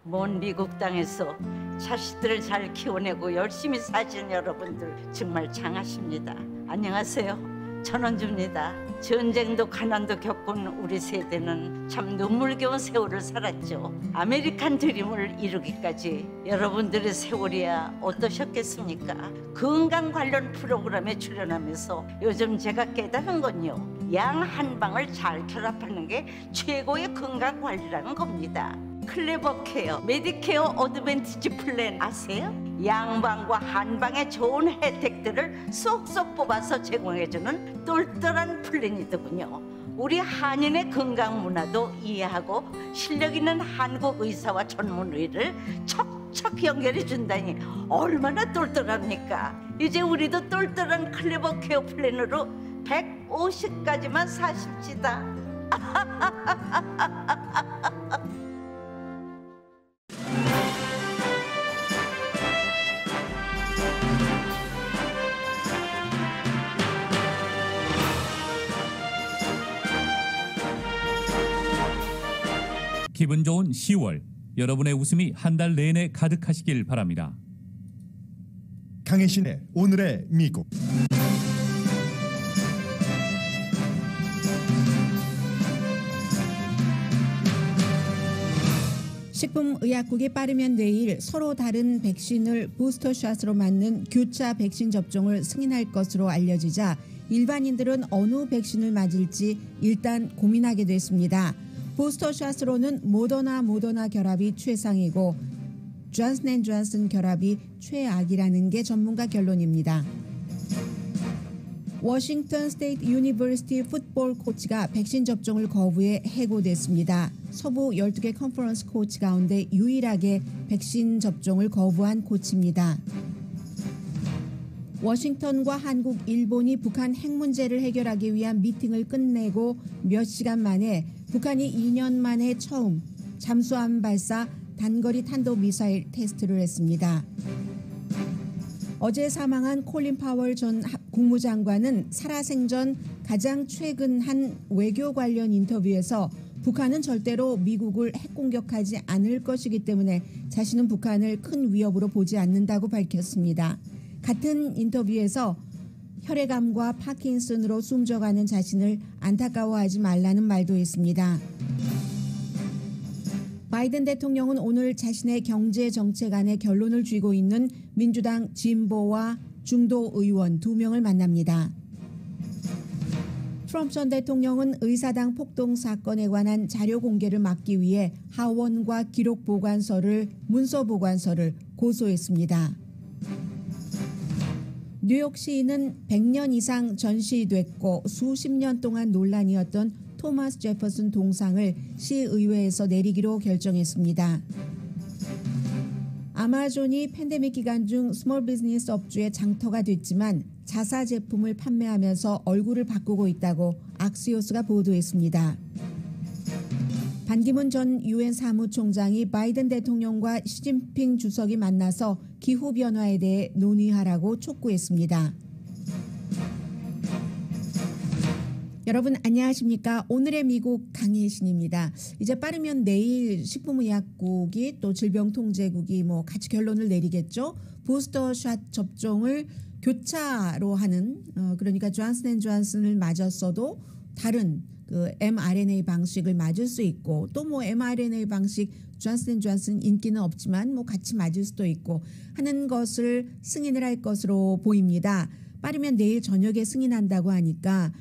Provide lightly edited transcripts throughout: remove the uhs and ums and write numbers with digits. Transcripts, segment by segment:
먼 미국 땅에서 자식들을 잘 키워내고 열심히 사시는 여러분들 정말 장하십니다. 안녕하세요. 전원주입니다. 전쟁도 가난도 겪은 우리 세대는 참 눈물겨운 세월을 살았죠. 아메리칸 드림을 이루기까지 여러분들의 세월이야 어떠셨겠습니까? 건강 관련 프로그램에 출연하면서 요즘 제가 깨달은 건요, 양 한방을 잘 결합하는 게 최고의 건강 관리라는 겁니다. 클레버 케어, 메디케어 어드밴티지 플랜 아세요? 양방과 한방의 좋은 혜택들을 쏙쏙 뽑아서 제공해주는 똘똘한 플랜이더군요. 우리 한인의 건강 문화도 이해하고 실력 있는 한국 의사와 전문의를 척척 연결해 준다니 얼마나 똘똘합니까? 이제 우리도 똘똘한 클레버 케어 플랜으로 150까지만 사십시다. 기분 좋은 10월, 여러분의 웃음이 한 달 내내 가득하시길 바랍니다. 강혜신의 오늘의 미국. 식품의약국이 빠르면 내일 서로 다른 백신을 부스터샷으로 맞는 교차 백신 접종을 승인할 것으로 알려지자 일반인들은 어느 백신을 맞을지 일단 고민하게 됐습니다. 부스터샷으로는 모더나 결합이 최상이고 존슨앤존슨 결합이 최악이라는 게 전문가 결론입니다. 워싱턴 스테이트 유니버시티 풋볼 코치가 백신 접종을 거부해 해고됐습니다. 서부 12개 컨퍼런스 코치 가운데 유일하게 백신 접종을 거부한 코치입니다. 워싱턴과 한국, 일본이 북한 핵 문제를 해결하기 위한 미팅을 끝내고 몇 시간 만에 북한이 2년 만에 처음 잠수함 발사 단거리 탄도미사일 테스트를 했습니다. 어제 사망한 콜린 파월 전 국무장관은 살아생전 가장 최근 한 외교 관련 인터뷰에서 북한은 절대로 미국을 핵공격하지 않을 것이기 때문에 자신은 북한을 큰 위협으로 보지 않는다고 밝혔습니다. 같은 인터뷰에서 혈액암과 파킨슨으로 숨져가는 자신을 안타까워하지 말라는 말도 했습니다. 바이든 대통령은 오늘 자신의 경제 정책안에 결론을 쥐고 있는 민주당 진보와 중도 의원 2명을 만납니다. 트럼프 전 대통령은 의사당 폭동 사건에 관한 자료 공개를 막기 위해 하원과 문서 보관서를 고소했습니다. 뉴욕 시인은 100년 이상 전시됐고 수십 년 동안 논란이었던 토마스 제퍼슨 동상을 시의회에서 내리기로 결정했습니다. 아마존이 팬데믹 기간 중 스몰 비즈니스 업주의 장터가 됐지만 자사 제품을 판매하면서 얼굴을 바꾸고 있다고 악시오스가 보도했습니다. 반기문 전 유엔 사무총장이 바이든 대통령과 시진핑 주석이 만나서 기후변화에 대해 논의하라고 촉구했습니다. 여러분 안녕하십니까? 오늘의 미국 강혜신입니다. 이제 빠르면 내일 식품의약국이 또 질병통제국이 같이 결론을 내리겠죠. 부스터샷 접종을 교차로 하는 그러니까 존슨앤존슨을 맞았어도 다른 그 mRNA 방식을 맞을 수 있고 또 mRNA 방식 존슨앤존슨 인기는 없지만 같이 맞을 수도 있고 하는 것을 승인을 할 것으로 보입니다. 빠르면 내일 저녁에 승인한다고 하니까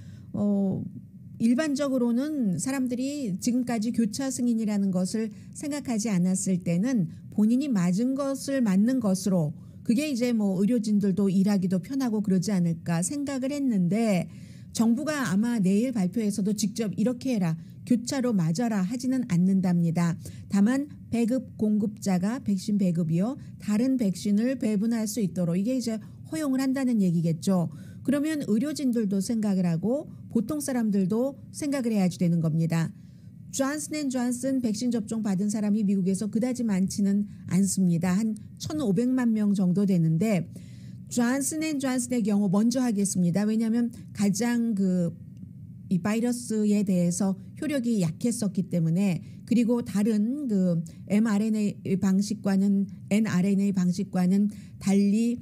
일반적으로는 사람들이 지금까지 교차 승인이라는 것을 생각하지 않았을 때는 본인이 맞은 것을 맞는 것으로 그게 이제 의료진들도 일하기도 편하고 그러지 않을까 생각을 했는데 정부가 아마 내일 발표에서도 직접 이렇게 해라, 교차로 맞아라 하지는 않는답니다. 다만 배급 공급자가 백신 배급이요, 다른 백신을 배분할 수 있도록 이게 이제 허용을 한다는 얘기겠죠. 그러면 의료진들도 생각을 하고 보통 사람들도 생각을 해야지 되는 겁니다. 존슨앤존슨 백신 접종 받은 사람이 미국에서 그다지 많지는 않습니다. 한 1,500만 명 정도 되는데 존슨앤존슨의 경우 먼저 하겠습니다. 왜냐하면 가장 이 바이러스에 대해서 효력이 약했었기 때문에 그리고 다른 그 mRNA 방식과는 nRNA 방식과는 달리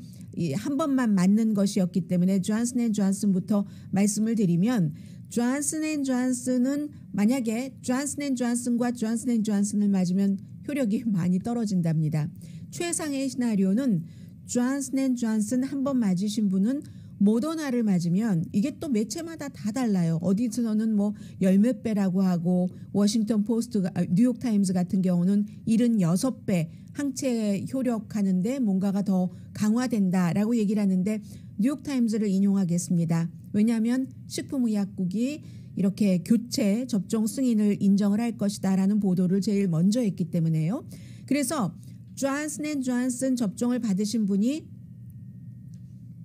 한 번만 맞는 것이었기 때문에 존슨앤존슨부터 말씀을 드리면 존슨앤존슨은 만약에 존슨앤존슨과 존슨앤존슨을 맞으면 효력이 많이 떨어진답니다. 최상의 시나리오는 존슨앤존슨 한 번 맞으신 분은 모더나를 맞으면 이게 또 매체마다 다 달라요. 어디서는 뭐 열몇 배라고 하고 워싱턴 포스트, 뉴욕타임즈 같은 경우는 76배 항체 효력하는데 뭔가가 더 강화된다라고 얘기를 하는데 뉴욕타임즈를 인용하겠습니다. 왜냐하면 식품의약국이 이렇게 교체 접종 승인을 인정을 할 것이다라는 보도를 제일 먼저 했기 때문에요. 그래서 존슨앤존슨 접종을 받으신 분이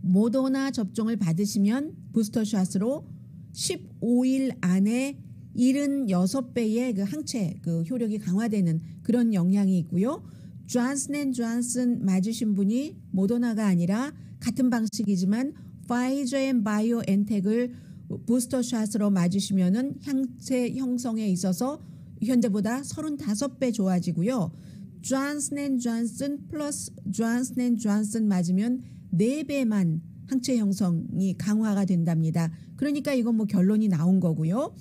모더나 접종을 받으시면 부스터샷으로 15일 안에 76배의 그 항체 그 효력이 강화되는 그런 영향이 있고요. 존슨앤존슨 맞으신 분이 모더나가 아니라 같은 방식이지만 파이저 앤 바이오엔텍을 부스터샷으로 맞으시면은 항체 형성에 있어서 현재보다 35배 좋아지고요. 존슨앤존슨 플러스 존슨앤존슨 맞으면 4배만 항체 형성이 강화가 된답니다. 그러니까 이건 뭐 결론이 나온 거고요.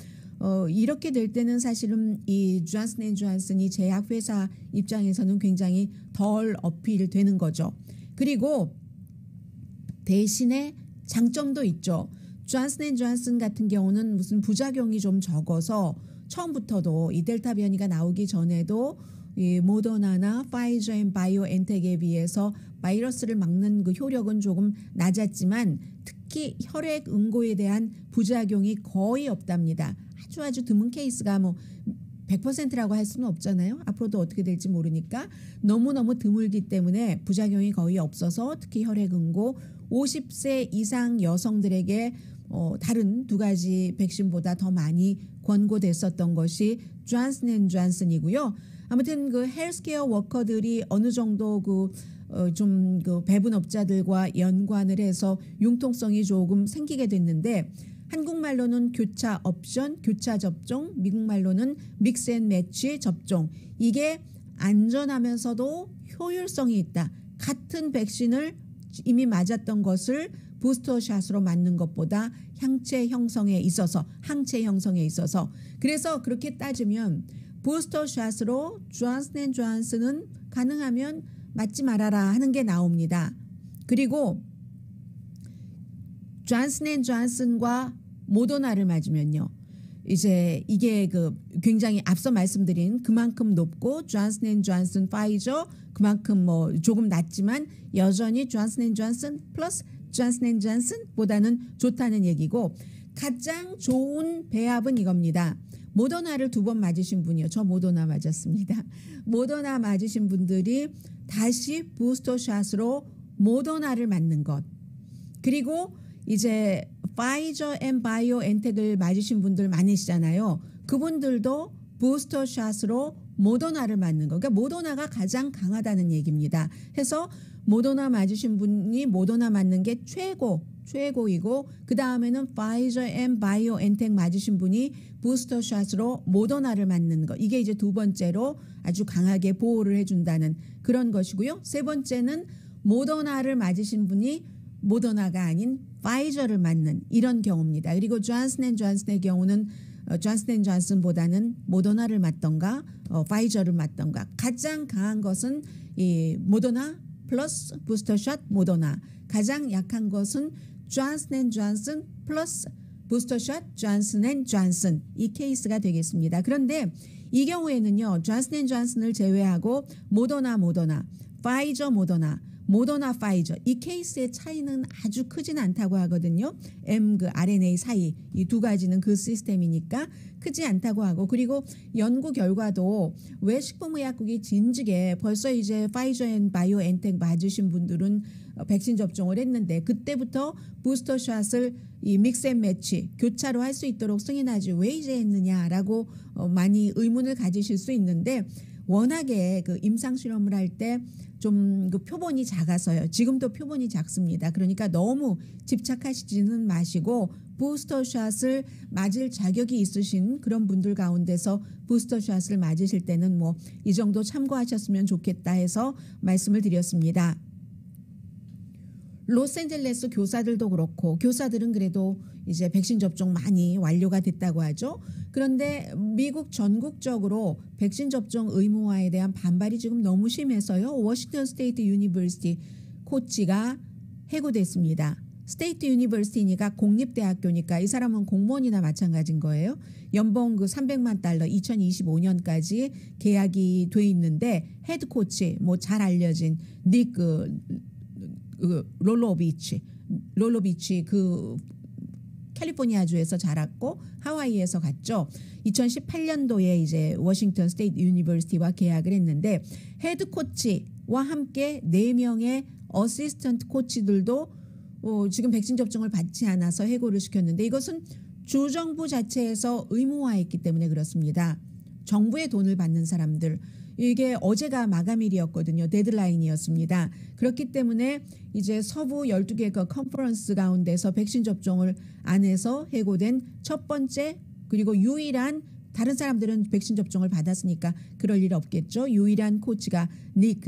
이렇게 될 때는 사실은 이 존슨앤존슨이 제약회사 입장에서는 굉장히 덜 어필되는 거죠. 그리고 대신에 장점도 있죠. 존슨앤존슨 같은 경우는 무슨 부작용이 좀 적어서 처음부터도 이 델타 변이가 나오기 전에도 이 모더나나 파이저 앤 바이오엔텍에 비해서 바이러스를 막는 그 효력은 조금 낮았지만 특히 혈액 응고에 대한 부작용이 거의 없답니다. 아주 드문 케이스가 뭐 100%라고 할 수는 없잖아요. 앞으로도 어떻게 될지 모르니까 너무너무 드물기 때문에 부작용이 거의 없어서 특히 혈액 응고 50세 이상 여성들에게 다른 두 가지 백신보다 더 많이 권고됐었던 것이 존슨앤존슨이고요. 아무튼 그 헬스케어 워커들이 어느 정도 좀 배분업자들과 연관을 해서 융통성이 조금 생기게 됐는데 한국말로는 교차 옵션, 교차 접종, 미국말로는 믹스 앤 매치 접종. 이게 안전하면서도 효율성이 있다. 같은 백신을 이미 맞았던 것을 부스터샷으로 맞는 것보다 항체 형성에 있어서 그래서 그렇게 따지면 부스터샷으로 존슨앤존슨은 가능하면 맞지 말아라 하는 게 나옵니다. 그리고 존슨앤존슨과 모더나를 맞으면요. 이제 이게 굉장히 앞서 말씀드린 그만큼 높고 존슨앤존슨 파이저 그만큼 뭐 조금 낮지만 여전히 존슨앤존슨 플러스 존슨앤존슨보다는 좋다는 얘기고 가장 좋은 배합은 이겁니다. 모더나를 2번 맞으신 분이요. 저 모더나 맞았습니다. 모더나 맞으신 분들이 다시 부스터샷으로 모더나를 맞는 것. 그리고 이제 파이저 앤 바이오엔텍을 맞으신 분들 많으시잖아요. 그분들도 부스터샷으로 모더나를 맞는 거. 그러니까 모더나가 가장 강하다는 얘기입니다. 해서 모더나 맞으신 분이 모더나 맞는 게 최고이고 그 다음에는 파이저 앤 바이오엔텍 맞으신 분이 부스터샷으로 모더나를 맞는 거. 이게 이제 두 번째로 아주 강하게 보호를 해준다는 그런 것이고요. 세 번째는 모더나를 맞으신 분이 모더나가 아닌 파이저를 맞는 이런 경우입니다. 그리고 존슨앤존슨의 경우는 존슨앤존슨보다는 모더나를 맞던가 파이저를 맞던가 가장 강한 것은 이 모더나 플러스 부스터샷 모더나 가장 약한 것은 존슨앤존슨 플러스 부스터샷 존슨앤존슨 이 케이스가 되겠습니다. 그런데 이 경우에는요. 존슨앤존슨을 제외하고 모더나 파이저 모더나 파이저 이 케이스의 차이는 아주 크진 않다고 하거든요. RNA 사이 이 두 가지는 그 시스템이니까 크지 않다고 하고 그리고 연구 결과도 왜 식품의약국이 진즉에 벌써 이제 파이저 앤 바이오엔텍 맞으신 분들은 백신 접종을 했는데 그때부터 부스터샷을 이 믹스 앤 매치 교차로 할 수 있도록 승인하지 왜 이제 했느냐라고 많이 의문을 가지실 수 있는데 워낙에 그 임상 실험을 할 때 좀 그 표본이 작아서요. 지금도 표본이 작습니다. 그러니까 너무 집착하시지는 마시고 부스터샷을 맞을 자격이 있으신 그런 분들 가운데서 부스터샷을 맞으실 때는 뭐 이 정도 참고하셨으면 좋겠다 해서 말씀을 드렸습니다. 로스앤젤레스 교사들도 그렇고 교사들은 그래도 이제 백신 접종 많이 완료가 됐다고 하죠. 그런데 미국 전국적으로 백신 접종 의무화에 대한 반발이 지금 너무 심해서요. 워싱턴 스테이트 유니버시티 코치가 해고됐습니다. 스테이트 유니버시티니까 공립대학교니까 이 사람은 공무원이나 마찬가지인 거예요. 연봉 그 $300만 2025년까지 계약이 돼 있는데 헤드 코치 뭐 잘 알려진 닉 롤로비치 그 캘리포니아주에서 자랐고 하와이에서 갔죠. 2018년도에 이제 워싱턴 스테이트 유니버시티와 계약을 했는데 헤드 코치와 함께 4명의 어시스턴트 코치들도 지금 백신 접종을 받지 않아서 해고를 시켰는데 이것은 주정부 자체에서 의무화했기 때문에 그렇습니다. 정부의 돈을 받는 사람들 이게 어제가 마감일이었거든요. 데드라인이었습니다. 그렇기 때문에 이제 서부 12개 그 컨퍼런스 가운데서 백신 접종을 안 해서 해고된 첫 번째 그리고 유일한 다른 사람들은 백신 접종을 받았으니까 그럴 일 없겠죠. 유일한 코치가 닉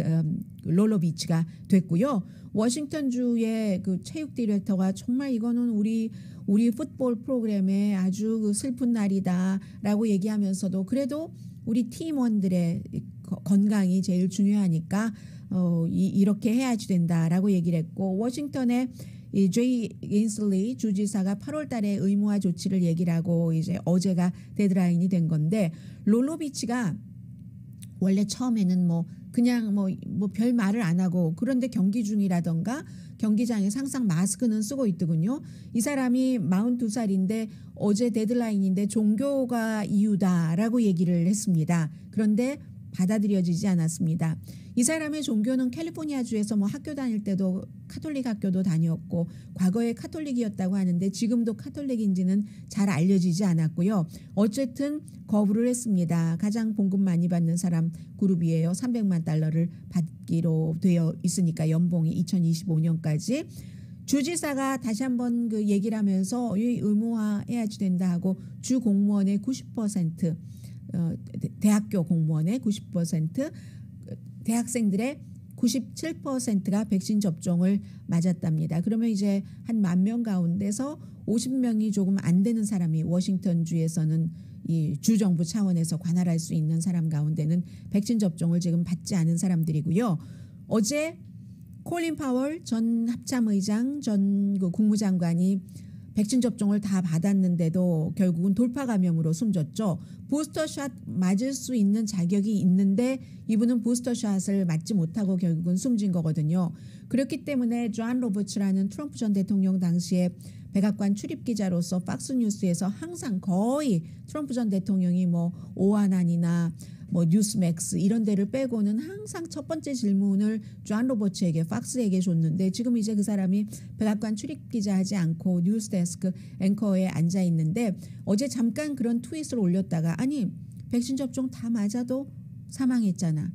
롤로비치가 됐고요. 워싱턴주의 그 체육 디렉터가 정말 이거는 우리 풋볼 프로그램에 아주 그 슬픈 날이다라고 얘기하면서도 그래도 우리 팀원들의 건강이 제일 중요하니까 이렇게 해야지 된다라고 얘기를 했고 워싱턴의 이 제이 인슬리 주지사가 8월 달에 의무화 조치를 얘기를 하고 이제 어제가 데드라인이 된 건데 롤로비치가 원래 처음에는 그냥 별 말을 안 하고 그런데 경기 중이라던가 경기장에서 항상 마스크는 쓰고 있더군요. 이 사람이 42살인데 어제 데드라인인데 종교가 이유다라고 얘기를 했습니다. 그런데 받아들여지지 않았습니다. 이 사람의 종교는 캘리포니아주에서 학교 다닐 때도 카톨릭 학교도 다녔고 과거에 카톨릭이었다고 하는데 지금도 카톨릭인지는 잘 알려지지 않았고요. 어쨌든 거부를 했습니다. 가장 봉급 많이 받는 사람 그룹이에요. $300만 받기로 되어 있으니까 연봉이 2025년까지. 주지사가 다시 한번 그 얘기를 하면서 의무화해야지 된다 하고 주 공무원의 90% 대학교 공무원의 90% 대학생들의 97%가 백신 접종을 맞았답니다. 그러면 이제 한 10,000명 가운데서 50명이 조금 안 되는 사람이 워싱턴주에서는 이 주정부 차원에서 관할할 수 있는 사람 가운데는 백신 접종을 지금 받지 않은 사람들이고요. 어제 콜린 파월 전 합참의장 전 그 국무장관이 백신 접종을 다 받았는데도 결국은 돌파 감염으로 숨졌죠. 부스터샷 맞을 수 있는 자격이 있는데 이분은 부스터샷을 맞지 못하고 결국은 숨진 거거든요. 그렇기 때문에 존 로버츠라는 트럼프 전 대통령 당시에 백악관 출입기자로서 박스뉴스에서 항상 거의 트럼프 전 대통령이 오하난이나 뉴스맥스 이런 데를 빼고는 항상 첫 번째 질문을 존 로버츠에게 팍스에게 줬는데 지금 이제 그 사람이 백악관 출입기자 하지 않고 뉴스데스크 앵커에 앉아 있는데 어제 잠깐 그런 트윗을 올렸다가 아니 백신 접종 다 맞아도 사망했잖아.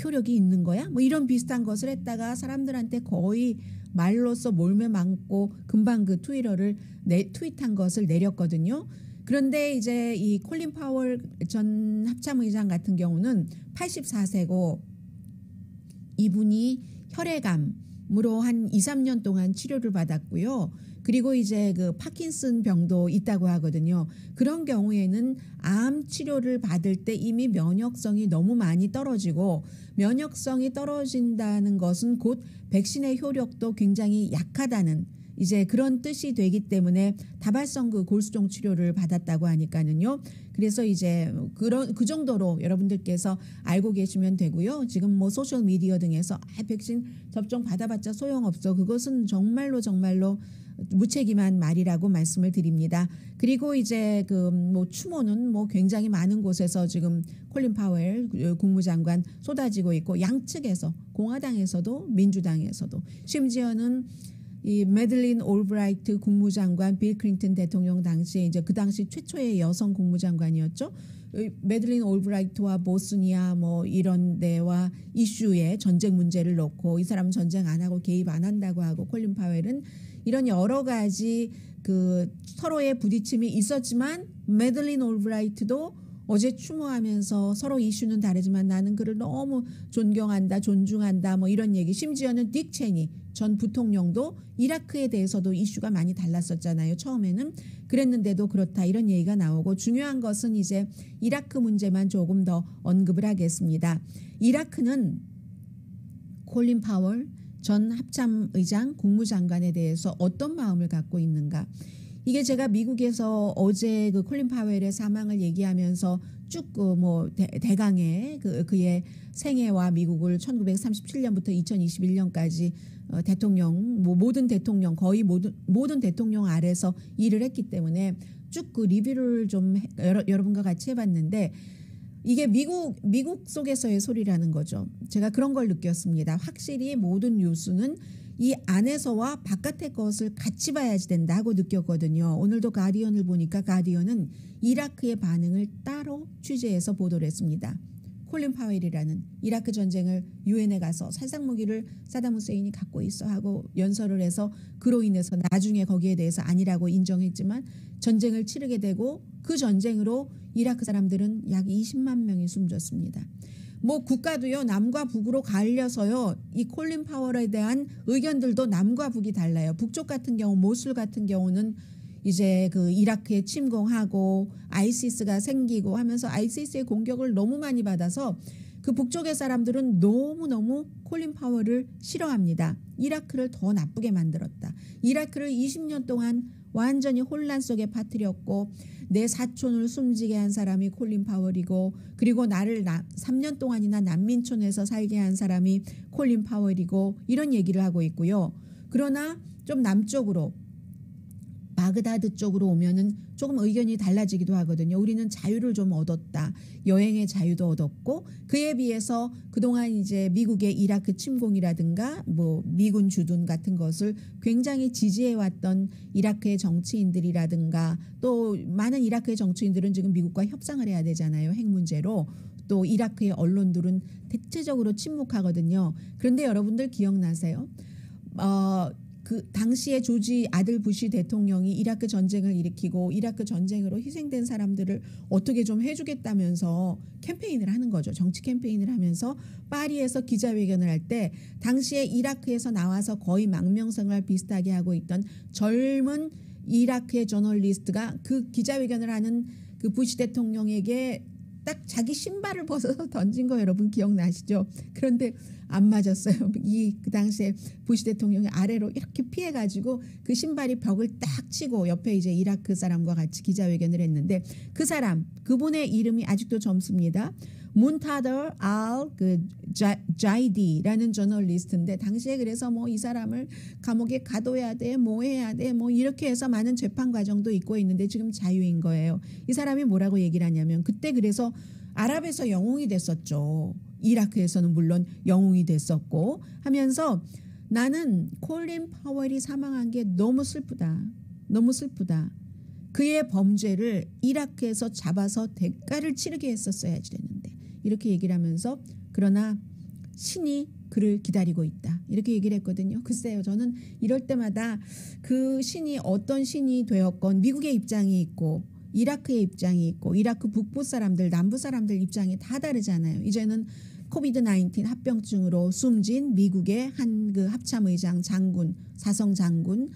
효력이 있는 거야? 이런 비슷한 것을 했다가 사람들한테 거의 말로써 몰매 맞고 금방 그 트윗한 것을 내렸거든요. 그런데 이제 이 콜린 파월 전 합참의장 같은 경우는 84세고 이분이 혈액암으로 한 2-3년 동안 치료를 받았고요. 그리고 이제 그 파킨슨 병도 있다고 하거든요. 그런 경우에는 암 치료를 받을 때 이미 면역성이 너무 많이 떨어지고 면역성이 떨어진다는 것은 곧 백신의 효력도 굉장히 약하다는 이제 그런 뜻이 되기 때문에 다발성 그 골수종 치료를 받았다고 하니까는요. 그래서 이제 그 정도로 여러분들께서 알고 계시면 되고요. 지금 소셜 미디어 등에서 백신 접종 받아봤자 소용없어. 그것은 정말로 무책임한 말이라고 말씀을 드립니다. 그리고 이제 추모는 굉장히 많은 곳에서 지금 콜린 파웰 국무장관 쏟아지고 있고 양측에서 공화당에서도 민주당에서도 심지어는 이 매들린 올브라이트 국무장관 빌 클린턴 대통령 당시에 이제 그 당시 최초의 여성 국무장관이었죠. 매들린 올브라이트와 보스니아 뭐 이런 데와 이슈에 전쟁 문제를 놓고 이 사람은 전쟁 안 하고 개입 안 한다고 하고 콜린 파웰은 이런 여러 가지 그 서로의 부딪힘이 있었지만 매들린 올브라이트도 어제 추모하면서 서로 이슈는 다르지만 나는 그를 너무 존경한다, 존중한다 뭐 이런 얘기. 심지어는 딕 체니 전 부통령도 이라크에 대해서도 이슈가 많이 달랐었잖아요. 처음에는 그랬는데도 그렇다 이런 얘기가 나오고 중요한 것은 이제 이라크 문제만 조금 더 언급을 하겠습니다. 이라크는 콜린 파월 전 합참의장 국무장관에 대해서 어떤 마음을 갖고 있는가. 이게 제가 미국에서 어제 그 콜린 파웰의 사망을 얘기하면서 쭉 그 뭐 대강의 그의 생애와 미국을 1937년부터 2021년까지 대통령 뭐 모든 대통령 거의 모든 대통령 아래서 일을 했기 때문에 쭉 그 리뷰를 좀 여러분과 같이 해봤는데 이게 미국 속에서의 소리라는 거죠. 제가 그런 걸 느꼈습니다. 확실히 모든 뉴스는 이 안에서와 바깥의 것을 같이 봐야지 된다고 느꼈거든요. 오늘도 가디언을 보니까 가디언은 이라크의 반응을 따로 취재해서 보도를 했습니다. 콜린 파웰이라는 이라크 전쟁을 유엔에 가서 살상무기를 사담 후세인이 갖고 있어 하고 연설을 해서 그로 인해서 나중에 거기에 대해서 아니라고 인정했지만 전쟁을 치르게 되고 그 전쟁으로 이라크 사람들은 약 20만 명이 숨졌습니다. 뭐 국가도요 남과 북으로 갈려서요 이 콜린 파월에 대한 의견들도 남과 북이 달라요. 북쪽 같은 경우 모술 같은 경우는 이제 그 이라크에 침공하고 아이시스가 생기고 하면서 아이시스의 공격을 너무 많이 받아서 그 북쪽의 사람들은 너무너무 콜린 파월을 싫어합니다. 이라크를 더 나쁘게 만들었다. 이라크를 20년 동안 완전히 혼란 속에 빠뜨렸고 내 사촌을 숨지게 한 사람이 콜린 파월이고 그리고 나를 3년 동안이나 난민촌에서 살게 한 사람이 콜린 파월이고 이런 얘기를 하고 있고요. 그러나 좀 남쪽으로 바그다드 쪽으로 오면은 조금 의견이 달라지기도 하거든요. 우리는 자유를 좀 얻었다. 여행의 자유도 얻었고 그에 비해서 그동안 이제 미국의 이라크 침공이라든가 뭐 미군 주둔 같은 것을 굉장히 지지해왔던 이라크의 정치인들이라든가 또 많은 이라크의 정치인들은 지금 미국과 협상을 해야 되잖아요. 핵 문제로. 또 이라크의 언론들은 대체적으로 침묵하거든요. 그런데 여러분들 기억나세요? 그 당시에 조지 아들 부시 대통령이 이라크 전쟁을 일으키고 이라크 전쟁으로 희생된 사람들을 어떻게 좀 해주겠다면서 캠페인을 하는 거죠. 정치 캠페인을 하면서 파리에서 기자회견을 할 때 당시에 이라크에서 나와서 거의 망명생활 비슷하게 하고 있던 젊은 이라크의 저널리스트가 그 기자회견을 하는 그 부시 대통령에게 딱 자기 신발을 벗어서 던진 거 여러분 기억나시죠? 그런데 안 맞았어요. 그 당시에 부시 대통령이 아래로 이렇게 피해가지고 그 신발이 벽을 딱 치고 옆에 이제 이라크 사람과 같이 기자회견을 했는데 그 사람 그분의 이름이 아직도 젊습니다. 문타더 알 자이디라는 저널리스트인데 당시에 그래서 뭐 이 사람을 감옥에 가둬야 돼, 뭐 해야 돼, 뭐 이렇게 해서 많은 재판 과정도 있고 있는데 지금 자유인 거예요. 이 사람이 뭐라고 얘기를 하냐면 그때 그래서 아랍에서 영웅이 됐었죠. 이라크에서는 물론 영웅이 됐었고 하면서 나는 콜린 파월이 사망한 게 너무 슬프다. 너무 슬프다. 그의 범죄를 이라크에서 잡아서 대가를 치르게 했었어야지 되는데 이렇게 얘기를 하면서 그러나 신이 그를 기다리고 있다. 이렇게 얘기를 했거든요. 글쎄요. 저는 이럴 때마다 그 신이 어떤 신이 되었건 미국의 입장이 있고 이라크의 입장이 있고 이라크 북부 사람들 남부 사람들 입장이 다 다르잖아요. 이제는 코비드-19 합병증으로 숨진 미국의 한 그 합참의장 장군 사성 장군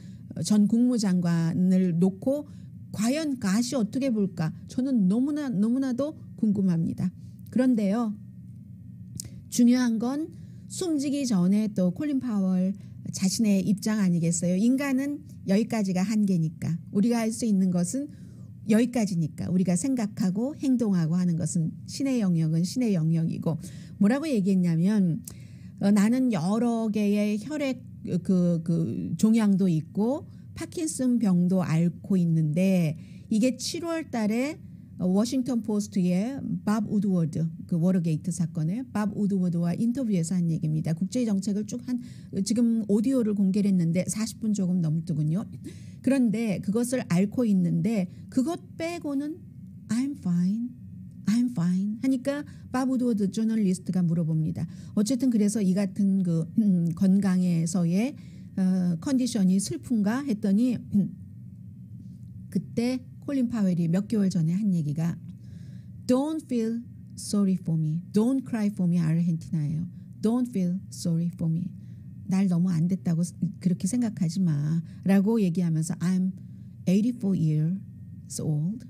전 국무장관을 놓고 과연 가시 어떻게 볼까? 저는 너무나도 궁금합니다. 그런데요. 중요한 건 숨지기 전에 또 콜린 파월 자신의 입장 아니겠어요? 인간은 여기까지가 한계니까 우리가 할 수 있는 것은 여기까지니까 우리가 생각하고 행동하고 하는 것은 신의 영역은 신의 영역이고 뭐라고 얘기했냐면 나는 여러 개의 혈액 그 종양도 있고 파킨슨 병도 앓고 있는데 이게 7월 달에 워싱턴 포스트의 밥 우드워드 그 워터게이트 사건의 밥 우드워드와 인터뷰에서 한 얘기입니다. 국제 정책을 쭉 지금 오디오를 공개를 했는데 40분 조금 넘더군요. 그런데 그것을 앓고 있는데 그것 빼고는 I'm fine. I'm fine 하니까 밥 우드워드 저널리스트가 물어봅니다. 어쨌든 그래서 이 같은 그 건강에서의 컨디션이 슬픈가 했더니 그때 콜린 파웰이 몇 개월 전에 한 얘기가 Don't feel sorry for me. Don't cry for me. 아르헨티나예요. Don't feel sorry for me. 날 너무 안 됐다고 그렇게 생각하지 마. 라고 얘기하면서 I'm 84 years old.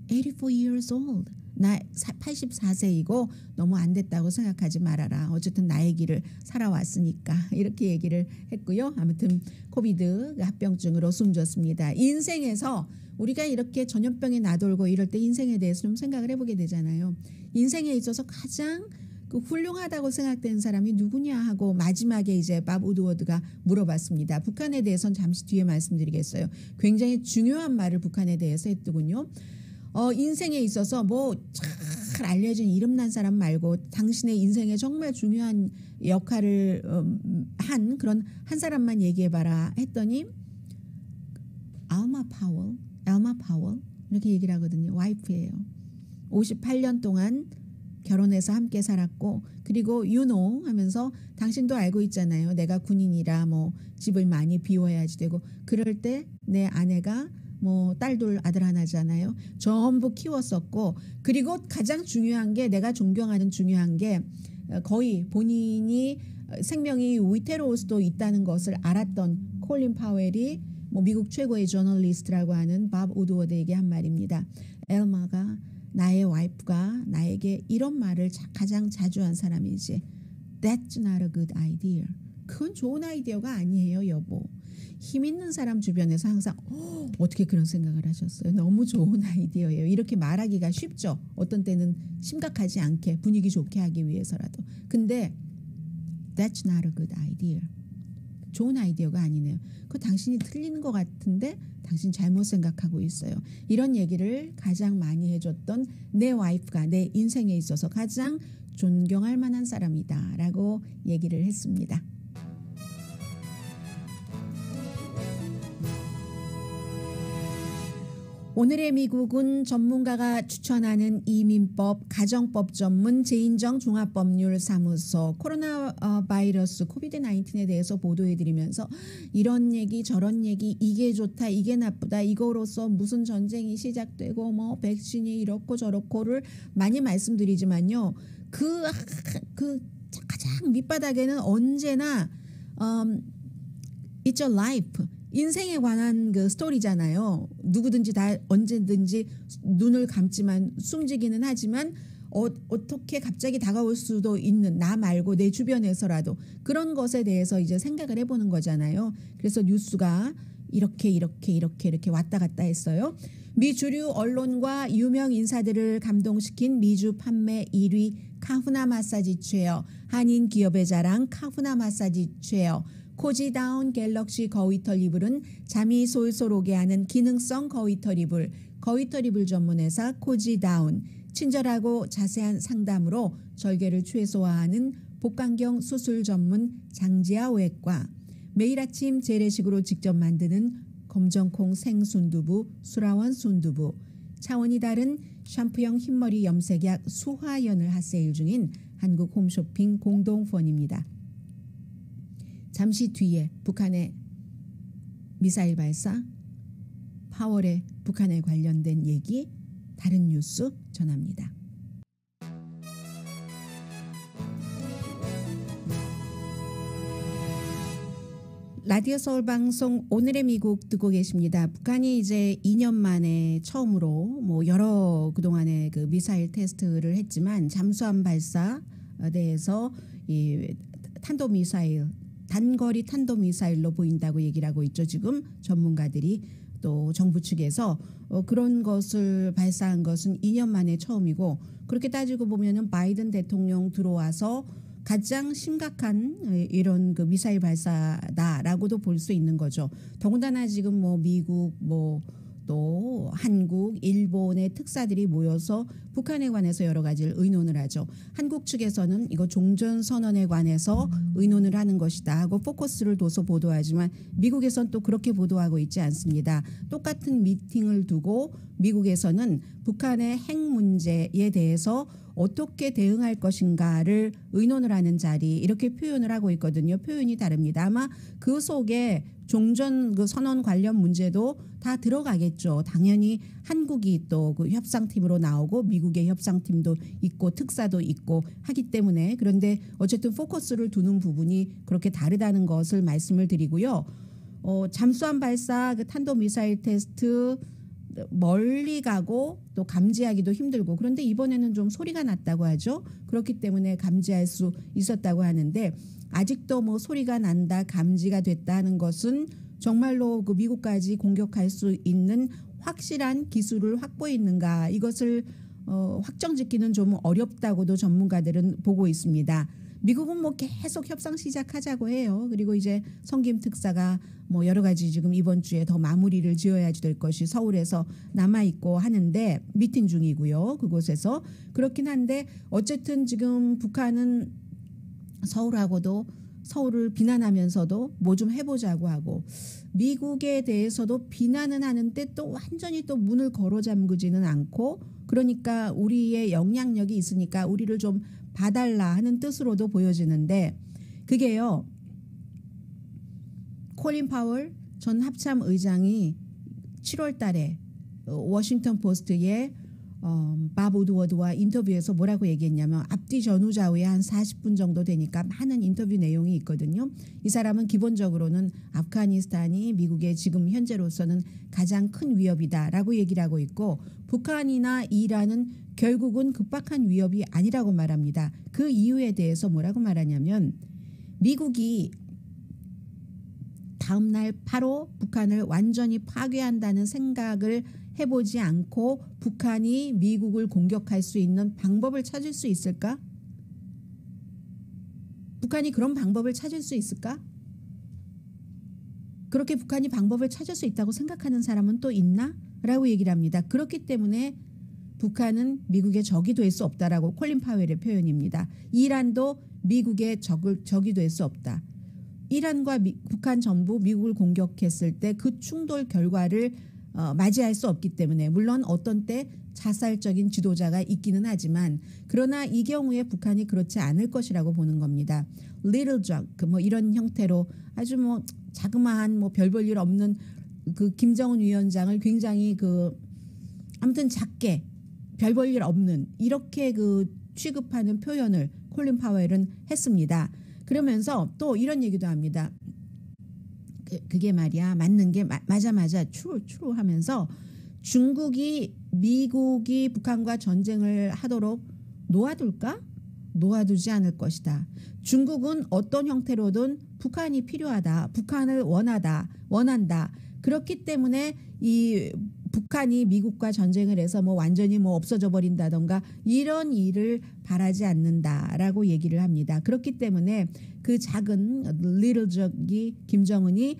84 years old. 나 84세이고 너무 안 됐다고 생각하지 말아라. 어쨌든 나의 길을 살아왔으니까 이렇게 얘기를 했고요. 아무튼 코비드 합병증으로 숨졌습니다. 인생에서 우리가 이렇게 전염병에 나돌고 이럴 때 인생에 대해서 좀 생각을 해보게 되잖아요. 인생에 있어서 가장 훌륭하다고 생각되는 사람이 누구냐 하고 마지막에 이제 밥 우드워드가 물어봤습니다. 북한에 대해서는 잠시 뒤에 말씀드리겠어요. 굉장히 중요한 말을 북한에 대해서 했더군요. 인생에 있어서 뭐 잘 알려진 이름난 사람 말고 당신의 인생에 정말 중요한 역할을 한 그런 한 사람만 얘기해봐라 했더니 엘마 파월 이렇게 얘기를 하거든요. 와이프예요. 58년 동안 결혼해서 함께 살았고 그리고 you know 하면서 당신도 알고 있잖아요. 내가 군인이라 뭐 집을 많이 비워야지 되고 그럴 때 내 아내가 뭐 딸 둘 아들 하나잖아요. 전부 키웠었고 그리고 가장 중요한 게 내가 존경하는 중요한 게 거의 본인이 생명이 위태로울 수도 있다는 것을 알았던 콜린 파웰이 뭐 미국 최고의 저널리스트라고 하는 밥 우드워드에게 한 말입니다. 엘마가 나의 와이프가 나에게 이런 말을 가장 자주 한 사람이지. That's not a good idea. 그건 좋은 아이디어가 아니에요, 여보. 힘 있는 사람 주변에서 항상 어떻게 그런 생각을 하셨어요? 너무 좋은 아이디어예요. 이렇게 말하기가 쉽죠. 어떤 때는 심각하지 않게 분위기 좋게 하기 위해서라도. 근데 That's not a good idea. 좋은 아이디어가 아니네요. 그거 당신이 틀리는 것 같은데 당신 잘못 생각하고 있어요. 이런 얘기를 가장 많이 해줬던 내 와이프가 내 인생에 있어서 가장 존경할 만한 사람이다 라고 얘기를 했습니다. 오늘의 미국은 전문가가 추천하는 이민법, 가정법 전문 제인정 종합법률사무소 코로나 바이러스 코비드-19에 대해서 보도해드리면서 이런 얘기 저런 얘기 이게 좋다 이게 나쁘다 이거로서 무슨 전쟁이 시작되고 뭐 백신이 이렇고 저렇고를 많이 말씀드리지만요. 그 가장 밑바닥에는 언제나 It's a life. 인생에 관한 그 스토리잖아요. 누구든지 다 언제든지 눈을 감지만 숨지기는 하지만 어떻게 갑자기 다가올 수도 있는 나 말고 내 주변에서라도 그런 것에 대해서 이제 생각을 해보는 거잖아요. 그래서 뉴스가 이렇게 왔다 갔다 했어요. 미 주류 언론과 유명 인사들을 감동시킨 미주 판매 1위 카후나 마사지 체어, 한인 기업의 자랑 카후나 마사지 체어, 코지다운 갤럭시 거위털 이불은 잠이 솔솔 오게 하는 기능성 거위털 이불, 거위털 이불 전문회사 코지다운, 친절하고 자세한 상담으로 절개를 최소화하는 복강경 수술 전문 장지아 외과, 매일 아침 재래식으로 직접 만드는 검정콩 생순두부 수라원 순두부, 차원이 다른 샴푸형 흰머리 염색약 수화연을 핫세일 중인 한국 홈쇼핑 공동후원입니다. 잠시 뒤에 북한의 미사일 발사, 파월의 북한에 관련된 얘기, 다른 뉴스 전합니다. 라디오 서울 방송 오늘의 미국 듣고 계십니다. 북한이 이제 2년 만에 처음으로 뭐 여러 그동안의 그 미사일 테스트를 했지만 잠수함 발사에 대해서 이 탄도미사일 단거리 탄도미사일로 보인다고 얘기를 하고 있죠. 지금 전문가들이 또 정부 측에서 그런 것을 발사한 것은 2년 만에 처음이고 그렇게 따지고 보면은 바이든 대통령 들어와서 가장 심각한 이런 그 미사일 발사다라고도 볼 수 있는 거죠. 더군다나 지금 뭐 미국 뭐 또 한국, 일본의 특사들이 모여서 북한에 관해서 여러 가지를 의논을 하죠. 한국 측에서는 이거 종전선언에 관해서 의논을 하는 것이다 하고 포커스를 둬서 보도하지만 미국에선 또 그렇게 보도하고 있지 않습니다. 똑같은 미팅을 두고 미국에서는 북한의 핵 문제에 대해서 어떻게 대응할 것인가를 의논을 하는 자리 이렇게 표현을 하고 있거든요. 표현이 다릅니다. 아마 그 속에 종전 그 선언 관련 문제도 다 들어가겠죠. 당연히 한국이 또 그 협상팀으로 나오고 미국의 협상팀도 있고 특사도 있고 하기 때문에 그런데 어쨌든 포커스를 두는 부분이 그렇게 다르다는 것을 말씀을 드리고요. 잠수함 발사, 그 탄도미사일 테스트 멀리 가고 또 감지하기도 힘들고 그런데 이번에는 좀 소리가 났다고 하죠. 그렇기 때문에 감지할 수 있었다고 하는데 아직도 뭐 소리가 난다 감지가 됐다 하는 것은 정말로 그 미국까지 공격할 수 있는 확실한 기술을 확보했는가 이것을 확정짓기는 좀 어렵다고도 전문가들은 보고 있습니다. 미국은 뭐 계속 협상 시작하자고 해요. 그리고 이제 성김 특사가 뭐 여러 가지 지금 이번 주에 더 마무리를 지어야지 될 것이 서울에서 남아 있고 하는데 미팅 중이고요. 그곳에서 그렇긴 한데 어쨌든 지금 북한은 서울을 비난하면서도 뭐 좀 해보자고 하고 미국에 대해서도 비난은 하는데 또 완전히 또 문을 걸어 잠그지는 않고 그러니까 우리의 영향력이 있으니까 우리를 좀 봐달라 하는 뜻으로도 보여지는데 그게요. 콜린 파월 전 합참 의장이 7월 달에 워싱턴 포스트에 밥 우드워드와 인터뷰에서 뭐라고 얘기했냐면 앞뒤 전후좌우에 한 40분 정도 되니까 많은 인터뷰 내용이 있거든요. 이 사람은 기본적으로는 아프가니스탄이 미국의 지금 현재로서는 가장 큰 위협이다라고 얘기를 하고 있고 북한이나 이란은 결국은 급박한 위협이 아니라고 말합니다. 그 이유에 대해서 뭐라고 말하냐면 미국이 다음 날 바로 북한을 완전히 파괴한다는 생각을 해보지 않고 북한이 미국을 공격할 수 있는 방법을 찾을 수 있을까? 북한이 그런 방법을 찾을 수 있을까? 그렇게 북한이 방법을 찾을 수 있다고 생각하는 사람은 또 있나? 라고 얘기를 합니다. 그렇기 때문에 북한은 미국의 적이 될 수 없다라고 콜린 파웰의 표현입니다. 이란도 미국의 적이 될 수 없다. 이란과 북한 전부 미국을 공격했을 때 그 충돌 결과를 맞이할 수 없기 때문에 물론 어떤 때 자살적인 지도자가 있기는 하지만 그러나 이 경우에 북한이 그렇지 않을 것이라고 보는 겁니다. Little joke 뭐 이런 형태로 아주 뭐 자그마한 뭐 별 볼 일 없는 그 김정은 위원장을 굉장히 그 아무튼 작게 별 볼 일 없는 이렇게 그 취급하는 표현을 콜린 파웰은 했습니다. 그러면서 또 이런 얘기도 합니다. 그게 말이야 맞는 게 맞아 true 하면서 중국이 미국이 북한과 전쟁을 하도록 놓아둘까? 놓아두지 않을 것이다. 중국은 어떤 형태로든 북한이 필요하다. 북한을 원한다. 그렇기 때문에 이 북한이 미국과 전쟁을 해서 뭐 완전히 뭐 없어져 버린다던가 이런 일을 바라지 않는다라고 얘기를 합니다. 그렇기 때문에 그 작은 리틀 적이 김정은이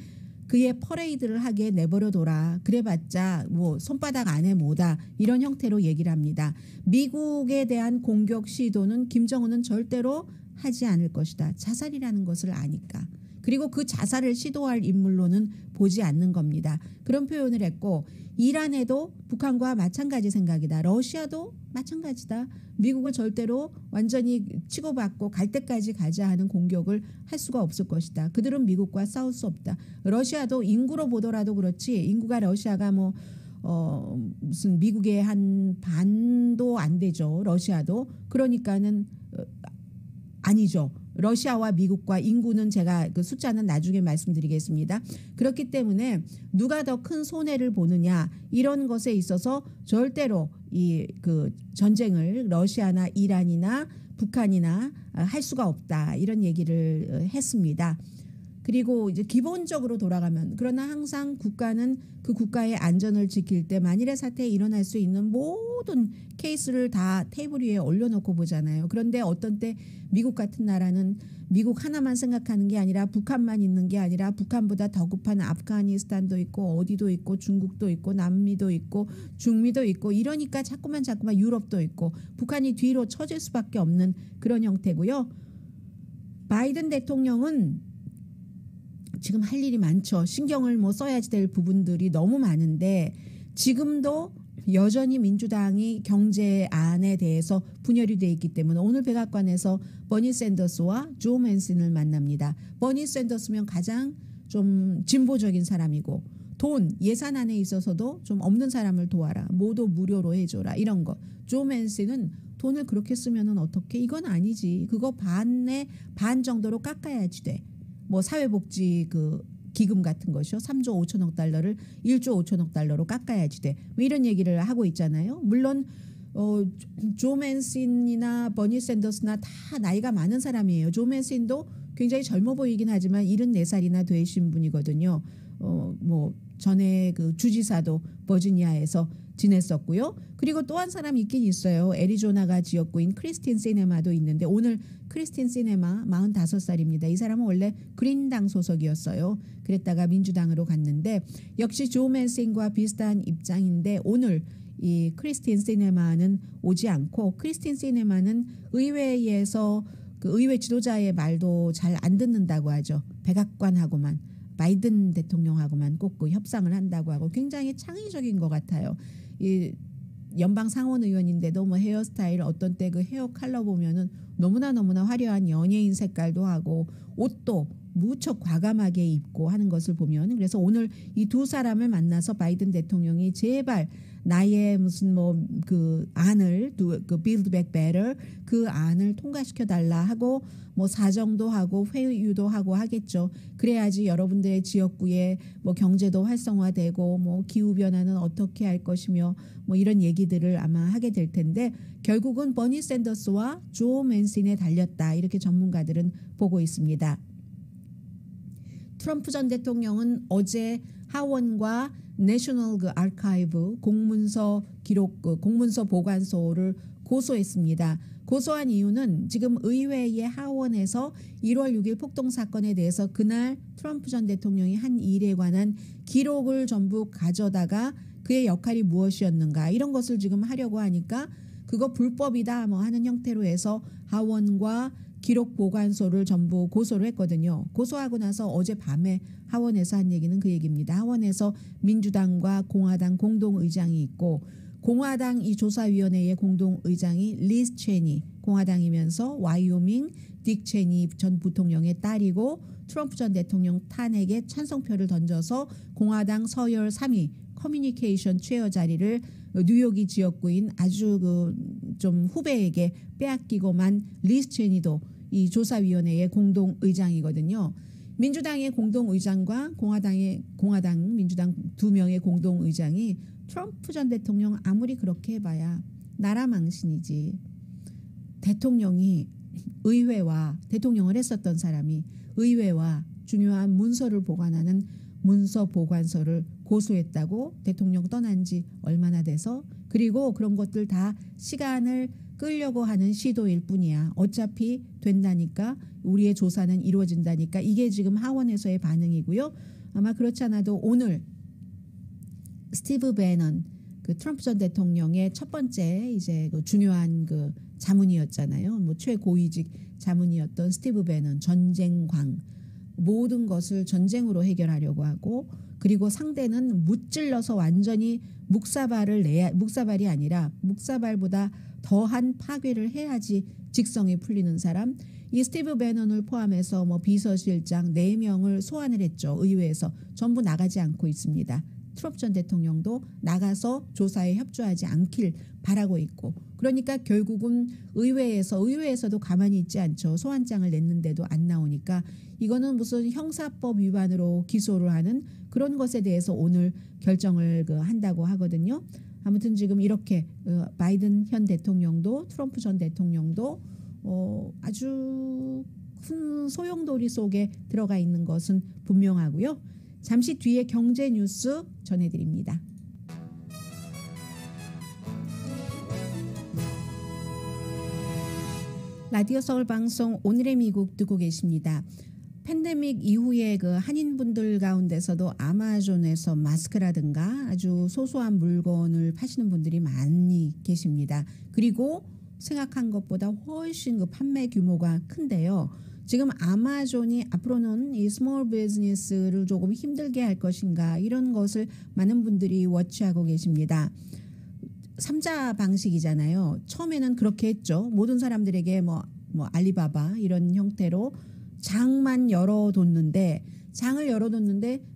그의 퍼레이드를 하게 내버려둬라. 그래봤자 뭐 손바닥 안에 뭐다. 이런 형태로 얘기를 합니다. 미국에 대한 공격 시도는 김정은은 절대로 하지 않을 것이다. 자살이라는 것을 아니까. 그리고 그 자살을 시도할 인물로는 보지 않는 겁니다. 그런 표현을 했고 이란에도 북한과 마찬가지 생각이다. 러시아도 마찬가지다. 미국을 절대로 완전히 치고받고 갈 때까지 가자 하는 공격을 할 수가 없을 것이다. 그들은 미국과 싸울 수 없다. 러시아도 인구로 보더라도 그렇지 인구가 러시아가 뭐 무슨 미국의 한 반도 안 되죠. 러시아도. 그러니까는 아니죠. 러시아와 미국과 인구는 제가 그 숫자는 나중에 말씀드리겠습니다. 그렇기 때문에 누가 더 큰 손해를 보느냐 이런 것에 있어서 절대로 이 그 전쟁을 러시아나 이란이나 북한이나 할 수가 없다 이런 얘기를 했습니다. 그리고 이제 기본적으로 돌아가면 그러나 항상 국가는 그 국가의 안전을 지킬 때 만일의 사태에 일어날 수 있는 모든 케이스를 다 테이블 위에 올려놓고 보잖아요. 그런데 어떤 때 미국 같은 나라는 미국 하나만 생각하는 게 아니라 북한만 있는 게 아니라 북한보다 더 급한 아프가니스탄도 있고 어디도 있고 중국도 있고 남미도 있고 중미도 있고 이러니까 자꾸만 유럽도 있고 북한이 뒤로 처질 수밖에 없는 그런 형태고요. 바이든 대통령은 지금 할 일이 많죠. 신경을 써야지 될 부분들이 너무 많은데 지금도 여전히 민주당이 경제안에 대해서 분열이 돼 있기 때문에 오늘 백악관에서 버니 샌더스와 조 맨슨을 만납니다. 버니 샌더스면 가장 좀 진보적인 사람이고 돈 예산안에 있어서도 좀 없는 사람을 도와라. 모두 무료로 해줘라. 이런 거. 조 맨슨은 돈을 그렇게 쓰면은 어떻게 이건 아니지. 그거 반 정도로 깎아야지 돼. 뭐 사회복지 기금 같은 것이요. 3조 5천억 달러를 1조 5천억 달러로 깎아야지 돼. 뭐 이런 얘기를 하고 있잖아요. 물론 조 맨슨이나 버니 샌더스나 다 나이가 많은 사람이에요. 조 맨슨도 굉장히 젊어 보이긴 하지만 74살이나 되신 분이거든요. 뭐 전에 그 주지사도 버지니아에서 지냈었고요. 그리고 또 한 사람 있긴 있어요. 애리조나가 지역구인 크리스틴 시네마도 있는데 오늘 크리스틴 시네마 45살입니다. 이 사람은 원래 그린당 소속이었어요. 그랬다가 민주당으로 갔는데 역시 조 맨슨과 비슷한 입장인데 오늘 이 크리스틴 시네마는 오지 않고 크리스틴 시네마는 의회에서 그 의회 지도자의 말도 잘 안 듣는다고 하죠. 백악관하고만 바이든 대통령하고만 꼭 그 협상을 한다고 하고 굉장히 창의적인 것 같아요. 이 연방 상원 의원인데도 뭐 헤어스타일 어떤 때 그 헤어 컬러 보면은 너무나 화려한 연예인 색깔도 하고 옷도 무척 과감하게 입고 하는 것을 보면 그래서 오늘 이 두 사람을 만나서 바이든 대통령이 제발 나의 무슨 뭐 그 안을 그 Build Back Better 그 안을 통과시켜 달라 하고 뭐 사정도 하고 회유도 하고 하겠죠. 그래야지 여러분들의 지역구에 뭐 경제도 활성화되고 뭐 기후 변화는 어떻게 할 것이며 뭐 이런 얘기들을 아마 하게 될 텐데 결국은 버니 샌더스와 조 맨슨에 달렸다 이렇게 전문가들은 보고 있습니다. 트럼프 전 대통령은 어제 하원과 내셔널 아카이브 공문서 기록 공문서 보관소를 고소했습니다. 고소한 이유는 지금 의회의 하원에서 1월 6일 폭동 사건에 대해서 그날 트럼프 전 대통령이 한 일에 관한 기록을 전부 가져다가 그의 역할이 무엇이었는가 이런 것을 지금 하려고 하니까 그거 불법이다 뭐 하는 형태로 해서 하원과 기록 보관소를 전부 고소를 했거든요. 고소하고 나서 어젯밤에 하원에서 한 얘기는 그 얘기입니다. 하원에서 민주당과 공화당 공동의장이 있고 공화당 이 조사위원회의 공동의장이 리즈 체니 공화당이면서 와이오밍 딕 체니 전 부통령의 딸이고 트럼프 전 대통령 탄핵에 찬성표를 던져서 공화당 서열 3위 커뮤니케이션 최어 자리를 뉴욕이 지역구인 아주 그 좀 후배에게 빼앗기고만 리즈 체니도 이 조사위원회의 공동의장이거든요. 민주당의 공동의장과 공화당 민주당 두 명의 공동의장이 트럼프 전 대통령 아무리 그렇게 해봐야 나라 망신이지. 대통령이 의회와 대통령을 했었던 사람이 의회와 중요한 문서를 보관하는 문서 보관소를 고소했다고 대통령 떠난 지 얼마나 돼서 그리고 그런 것들 다 시간을 끌려고 하는 시도일 뿐이야. 어차피 된다니까 우리의 조사는 이루어진다니까 이게 지금 하원에서의 반응이고요. 아마 그렇지 않아도 오늘 스티브 배넌 그 트럼프 전 대통령의 첫 번째 이제 그 중요한 그 자문이었잖아요. 뭐 최고위직 자문이었던 스티브 배넌 전쟁광 모든 것을 전쟁으로 해결하려고 하고 그리고 상대는 무찔러서 완전히 묵사발이 아니라 묵사발보다 더한 파괴를 해야지 직성이 풀리는 사람 이 스티브 배넌을 포함해서 뭐 비서실장 4명을 소환을 했죠. 의회에서 전부 나가지 않고 있습니다. 트럼프 전 대통령도 나가서 조사에 협조하지 않길 바라고 있고 그러니까 결국은 의회에서도 가만히 있지 않죠. 소환장을 냈는데도 안 나오니까 이거는 무슨 형사법 위반으로 기소를 하는 그런 것에 대해서 오늘 결정을 한다고 하거든요. 아무튼 지금 이렇게 바이든 현 대통령도 트럼프 전 대통령도 아주 큰 소용돌이 속에 들어가 있는 것은 분명하고요. 잠시 뒤에 경제 뉴스 전해드립니다. 라디오 서울 방송 오늘의 미국 듣고 계십니다. 팬데믹 이후에 그 한인분들 가운데서도 아마존에서 마스크라든가 아주 소소한 물건을 파시는 분들이 많이 계십니다. 그리고 생각한 것보다 훨씬 그 판매 규모가 큰데요. 지금 아마존이 앞으로는 이 스몰 비즈니스를 조금 힘들게 할 것인가 이런 것을 많은 분들이 워치하고 계십니다. 3자 방식이잖아요. 처음에는 그렇게 했죠. 모든 사람들에게 뭐 알리바바 이런 형태로 장만 열어뒀는데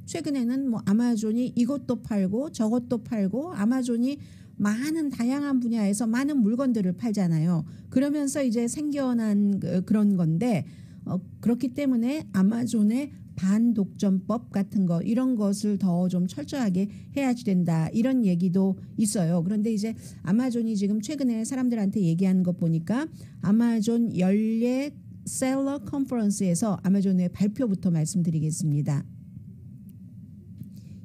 최근에는 뭐 아마존이 이것도 팔고 저것도 팔고 아마존이 많은 다양한 분야에서 많은 물건들을 팔잖아요. 그러면서 이제 생겨난 그런 건데 그렇기 때문에 아마존의 반독점법 같은 거 이런 것을 더 좀 철저하게 해야지 된다 이런 얘기도 있어요. 그런데 이제 아마존이 지금 최근에 사람들한테 얘기하는 것 보니까 아마존 연례 셀러 컨퍼런스에서 아마존의 발표부터 말씀드리겠습니다.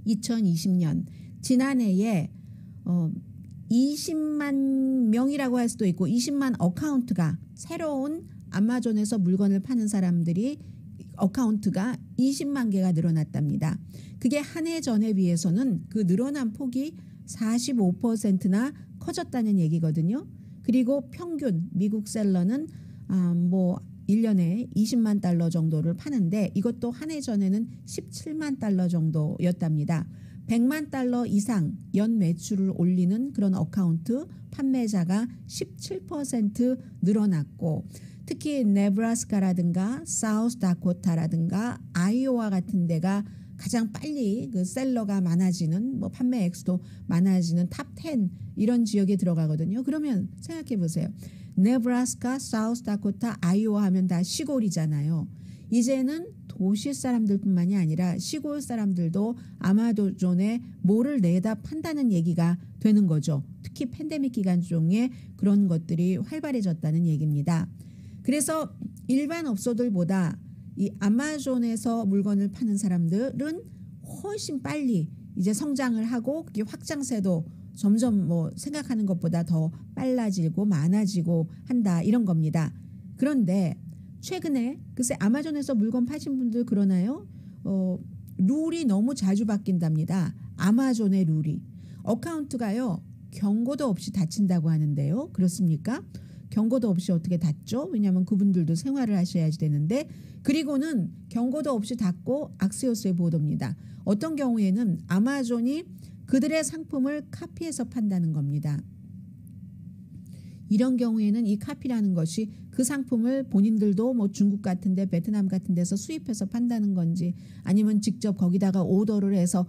2020년 지난해에 20만 명이라고 할 수도 있고 20만 어카운트가 새로운 아마존에서 물건을 파는 사람들이 어카운트가 20만 개가 늘어났답니다. 그게 한 해 전에 비해서는 그 늘어난 폭이 45%나 커졌다는 얘기거든요. 그리고 평균 미국 셀러는 뭐 1년에 20만 달러 정도를 파는데 이것도 한 해 전에는 17만 달러 정도였답니다. 100만 달러 이상 연 매출을 올리는 그런 어카운트 판매자가 17% 늘어났고 특히 네브라스카라든가 사우스다코타라든가 아이오와 같은 데가 가장 빨리 그 셀러가 많아지는 뭐 판매 액수도 많아지는 탑 10 이런 지역에 들어가거든요. 그러면 생각해 보세요. 네브라스카, 사우스다코타, 아이오와 하면 다 시골이잖아요. 이제는 도시 사람들뿐만이 아니라 시골 사람들도 아마존에 뭐를 내다 판다는 얘기가 되는 거죠. 특히 팬데믹 기간 중에 그런 것들이 활발해졌다는 얘기입니다. 그래서 일반 업소들보다 이 아마존에서 물건을 파는 사람들은 훨씬 빨리 이제 성장을 하고 그게 확장세도 점점 뭐 생각하는 것보다 더 빨라지고 많아지고 한다 이런 겁니다. 그런데 최근에 글쎄 아마존에서 물건 파신 분들 그러나요? 룰이 너무 자주 바뀐답니다. 아마존의 룰이. 어카운트가요. 경고도 없이 닫힌다고 하는데요. 그렇습니까? 경고도 없이 어떻게 닫죠? 왜냐하면 그분들도 생활을 하셔야지 되는데 그리고는 경고도 없이 닫고 악시오스의 보도입니다. 어떤 경우에는 아마존이 그들의 상품을 카피해서 판다는 겁니다. 이런 경우에는 이 카피라는 것이 그 상품을 본인들도 뭐 중국 같은 데 베트남 같은 데서 수입해서 판다는 건지 아니면 직접 거기다가 오더를 해서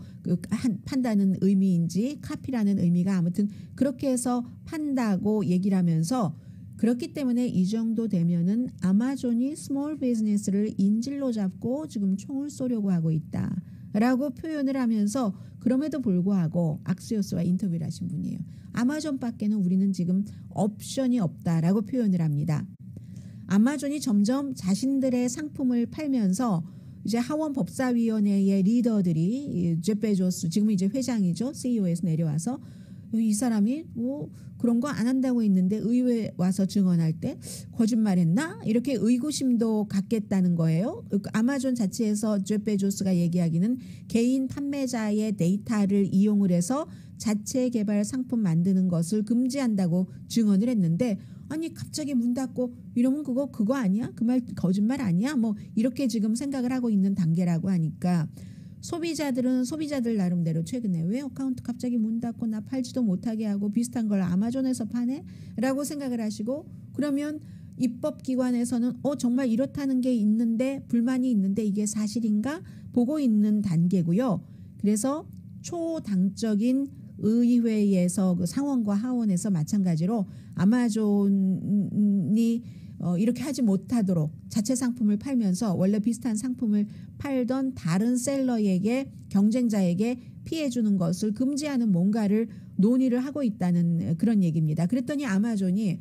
판다는 의미인지 카피라는 의미가 아무튼 그렇게 해서 판다고 얘기를 하면서 그렇기 때문에 이 정도 되면은 아마존이 스몰 비즈니스를 인질로 잡고 지금 총을 쏘려고 하고 있다라고 표현을 하면서 그럼에도 불구하고 악시오스와 인터뷰를 하신 분이에요. 아마존밖에는 우리는 지금 옵션이 없다라고 표현을 합니다. 아마존이 점점 자신들의 상품을 팔면서 이제 하원 법사위원회의 리더들이 제프 베조스 지금 이제 회장이죠. CEO에서 내려와서 이 사람이 뭐 그런 거 안 한다고 했는데 의회에 와서 증언할 때 거짓말했나? 이렇게 의구심도 갖겠다는 거예요. 아마존 자체에서 제프 베조스가 얘기하기는 개인 판매자의 데이터를 이용을 해서 자체 개발 상품 만드는 것을 금지한다고 증언을 했는데 아니 갑자기 문 닫고 이러면 그거 아니야? 그 말 거짓말 아니야? 뭐 이렇게 지금 생각을 하고 있는 단계라고 하니까 소비자들은 소비자들 나름대로 최근에 왜 어카운트 갑자기 문 닫고 나 팔지도 못하게 하고 비슷한 걸 아마존에서 파네? 라고 생각을 하시고 그러면 입법기관에서는 정말 이렇다는 게 있는데 불만이 있는데 이게 사실인가? 보고 있는 단계고요. 그래서 초당적인 의회에서 그 상원과 하원에서 마찬가지로 아마존이 이렇게 하지 못하도록 자체 상품을 팔면서 원래 비슷한 상품을 팔던 다른 셀러에게 경쟁자에게 피해 주는 것을 금지하는 뭔가를 논의를 하고 있다는 그런 얘기입니다. 그랬더니 아마존이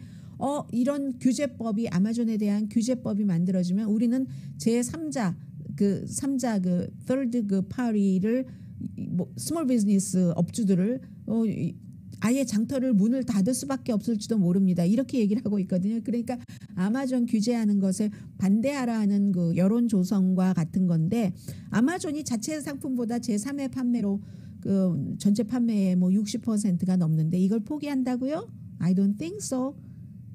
이런 규제법이 아마존에 대한 규제법이 만들어지면 우리는 제3자 그 third party를 뭐 스몰 비즈니스 업주들을 아예 장터를 문을 닫을 수밖에 없을지도 모릅니다. 이렇게 얘기를 하고 있거든요. 그러니까 아마존 규제하는 것을 반대하라는 그 여론 조성과 같은 건데 아마존이 자체 상품보다 제3의 판매로 그 전체 판매의 뭐 60%가 넘는데 이걸 포기한다고요? I don't think so.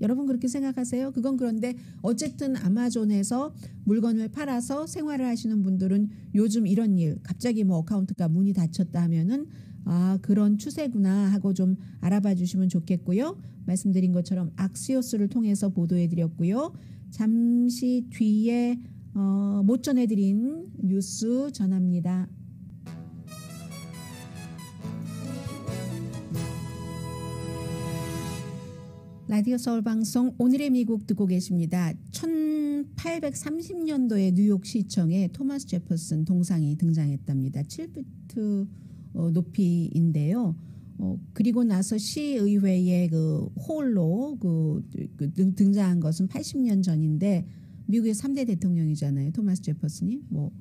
여러분 그렇게 생각하세요? 그건 그런데 어쨌든 아마존에서 물건을 팔아서 생활을 하시는 분들은 요즘 이런 일 갑자기 뭐 어카운트가 문이 닫혔다 하면은 그런 추세구나 하고 좀 알아봐 주시면 좋겠고요. 말씀드린 것처럼 악시오스를 통해서 보도해 드렸고요. 잠시 뒤에 못 전해드린 뉴스 전합니다. 라디오 서울 방송 오늘의 미국 듣고 계십니다. 1830년도에 뉴욕시청에 토마스 제퍼슨 동상이 등장했답니다. 7피트 높이인데요. 그리고 나서 시의회의 그 홀로 등장한 것은 80년 전인데 미국의 3대 대통령이잖아요. 토마스 제퍼슨이 뭐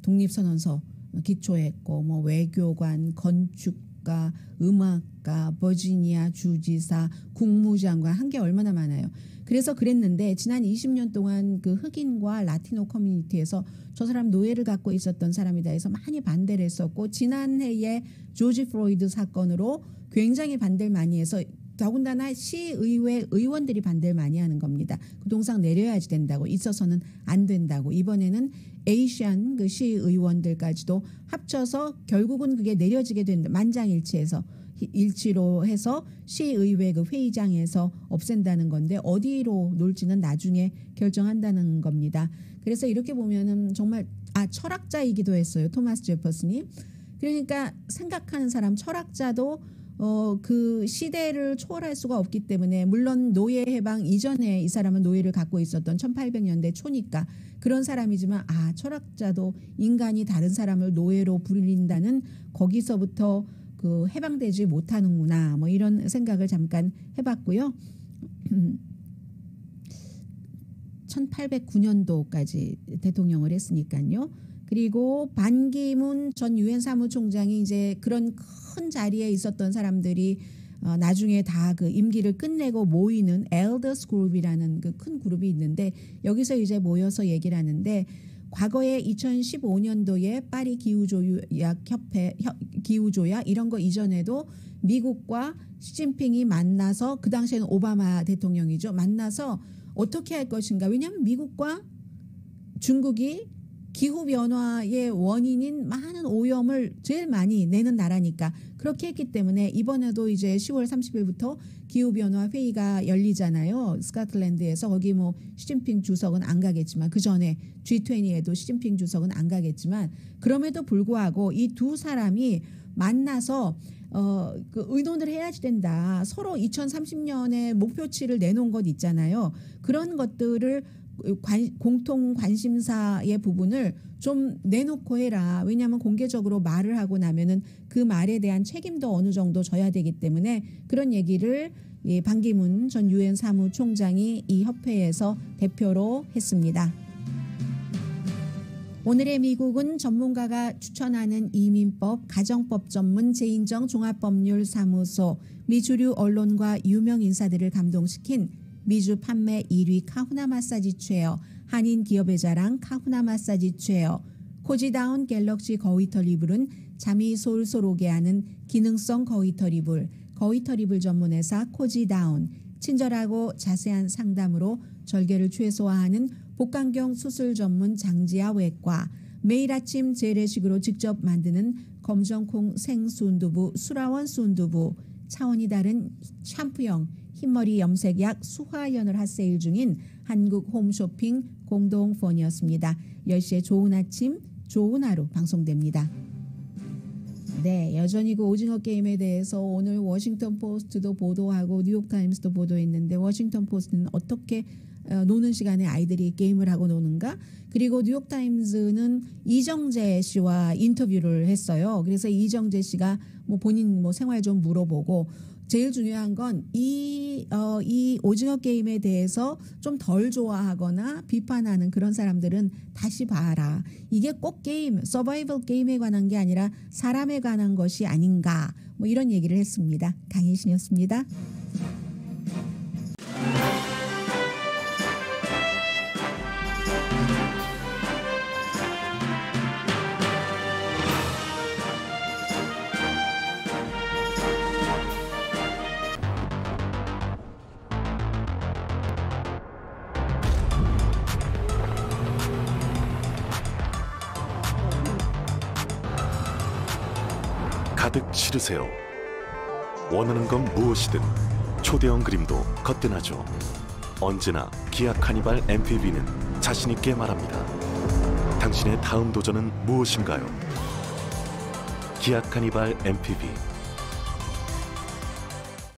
독립선언서 기초했고 뭐 외교관, 건축가, 음악가, 버지니아 주지사, 국무장관 한 게 얼마나 많아요. 그래서 그랬는데 지난 20년 동안 그 흑인과 라티노 커뮤니티에서 저 사람 노예를 갖고 있었던 사람이다 해서 많이 반대를 했었고 지난해에 조지 플로이드 사건으로 굉장히 반대를 많이 해서 더군다나 시의회 의원들이 반대를 많이 하는 겁니다. 그 동상 내려야지 된다고 있어서는 안 된다고 이번에는 에이시안 그 시의원들까지도 합쳐서 결국은 그게 내려지게 된다. 만장일치해서 일치로 해서 시의회 그 회의장에서 없앤다는 건데 어디로 놀지는 나중에 결정한다는 겁니다. 그래서 이렇게 보면은 정말 철학자이기도 했어요. 토마스 제퍼슨이. 그러니까 생각하는 사람 철학자도 그 시대를 초월할 수가 없기 때문에 물론 노예 해방 이전에 이 사람은 노예를 갖고 있었던 1800년대 초니까 그런 사람이지만 철학자도 인간이 다른 사람을 노예로 부린다는 거기서부터 그 해방되지 못하는구나 뭐 이런 생각을 잠깐 해봤고요. 1809년도까지 대통령을 했으니까요. 그리고 반기문 전 유엔 사무총장이 이제 그런 큰 자리에 있었던 사람들이 나중에 다 그 임기를 끝내고 모이는 엘더스 그룹이라는 그 큰 그룹이 있는데 여기서 이제 모여서 얘기를 하는데 과거에 2015년도에 파리 기후조약 이런 거 이전에도 미국과 시진핑이 만나서 그 당시에는 오바마 대통령이죠. 만나서 어떻게 할 것인가. 왜냐하면 미국과 중국이 기후변화의 원인인 많은 오염을 제일 많이 내는 나라니까 그렇게 했기 때문에 이번에도 이제 10월 30일부터 기후변화 회의가 열리잖아요. 스코틀랜드에서 거기 뭐 시진핑 주석은 안 가겠지만 그 전에 G20에도 시진핑 주석은 안 가겠지만 그럼에도 불구하고 이 두 사람이 만나서 그 의논을 해야지 된다. 서로 2030년에 목표치를 내놓은 것 있잖아요. 그런 것들을 공통 관심사의 부분을 좀 내놓고 해라. 왜냐하면 공개적으로 말을 하고 나면은 그 말에 대한 책임도 어느 정도 져야 되기 때문에 그런 얘기를 반기문 전 유엔 사무총장이 이 협회에서 대표로 했습니다. 오늘의 미국은 전문가가 추천하는 이민법, 가정법 전문 제인정 종합법률사무소, 미주류 언론과 유명 인사들을 감동시킨 미주 판매 1위 카후나 마사지 체어, 한인 기업의 자랑 카후나 마사지 체어, 코지다운 갤럭시 거위털 이불은 잠이 솔솔 오게 하는 기능성 거위털 이불, 거위털 이불 전문회사 코지다운, 친절하고 자세한 상담으로 절개를 최소화하는 복강경 수술 전문 장지아 외과, 매일 아침 재래식으로 직접 만드는 검정콩 생순두부 수라원 순두부, 차원이 다른 샴푸형 흰머리 염색약 수화연을 핫세일 중인 한국 홈쇼핑 공동폰이었습니다. 10시에 좋은 아침 좋은 하루 방송됩니다. 네, 여전히 그 오징어 게임에 대해서 오늘 워싱턴 포스트도 보도하고 뉴욕타임스도 보도했는데 워싱턴 포스트는 어떻게 노는 시간에 아이들이 게임을 하고 노는가? 그리고 뉴욕타임스는 이정재 씨와 인터뷰를 했어요. 그래서 이정재 씨가 뭐 본인 뭐 생활 좀 물어보고 제일 중요한 건 이 오징어 게임에 대해서 좀 덜 좋아하거나 비판하는 그런 사람들은 다시 봐라. 이게 꼭 게임, 서바이벌 게임에 관한 게 아니라 사람에 관한 것이 아닌가. 뭐 이런 얘기를 했습니다. 강혜신이었습니다. 가득 실으세요. 원하는 건 무엇이든 초대형 그림도 거뜬하죠. 언제나 기아 카니발 MPV는 자신있게 말합니다. 당신의 다음 도전은 무엇인가요? 기아 카니발 MPV